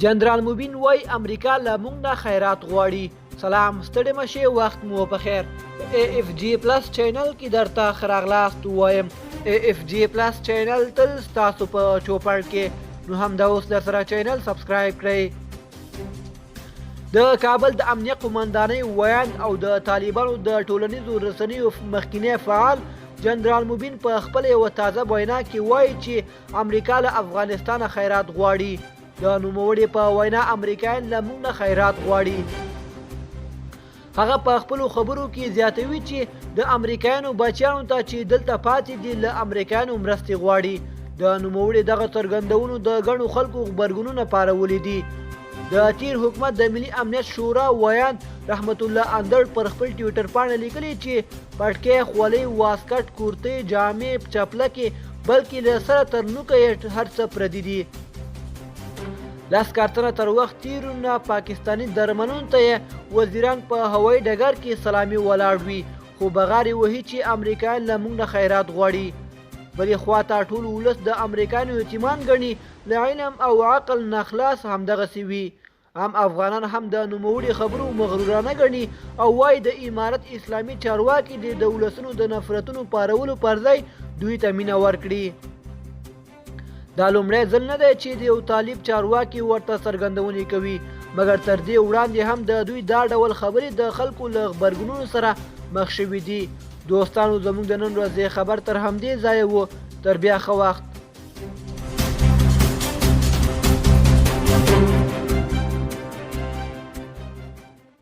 جنرال موبین وای امریکا له موږ نه خیرات غواړي. سلام، ستړي مشئ، وخت مو په خیر. AFG پلس چینل کې درته ښه راغلاست وایم. AFG پلس چینل تل ستاسو په چوپړ کې، نو همدا اوس درسره چینل سبسکرایب کړئ. د کابل د امنیه قومندانۍ ویاند او د طالبانو د ټولنیزو رسنیو مخکینی فعال جنرال موبین په خپل یوه تازه وینا کې وایي چې امریکا له افغانستانه خیرات غواړي. د نوموړي په وینا امریکایان له موږ نه خیرات غواړي. هغه په خپلو خبرو کې زیاتوي چې د امریکایانو بچیانو ته چې دلته پاتې دي له امریکایانو مرستې غواړي. د نوموړي دغه څرګندونو د ګڼو خلکو غبرګونونه پارولي دي. د تیر حکومت د ملي امنیت شورا ویاند رحمت الله اندړ پر خپل ټویټر باندې لیکلي چې پټکې، خولۍ، واسکټ، کورتۍ، جامې، چپلکې، بلکې له سره تر نوکه یې هر څه پردي دي. لاس کارتنه تر وخت تیرونه پاکستاني درمنونو ته یې وزیران په هوایي ډګر کې سلامي ولاړ وي، خو بغارې وهي چې امریکایان له موږ نه خیرات غواړي. بلې خواته ټول ولس د امریکایانو یتیمان ګڼي، له علم او عقل نه خلاص همدغسې وي. عام افغانان هم د نوموړي خبرو مغرورانه ګڼي او وایي د امارت اسلامي چارواکي دي د ولسونو د نفرتونو پارولو پر ځای دوی ته مینه ورکړي. دا لومړی ځل نه دی چې د یو طالب چارواکي ورته څرګندونې کوي، مګر تر دې وړاندې هم د دوی دا ډول خبرې د خلکو له غبرګونونو سره مخ شوي دي. دوستانو، زموږ د نن ورځې خبر تر همدې ځایه و. تر بیا ښه وخت.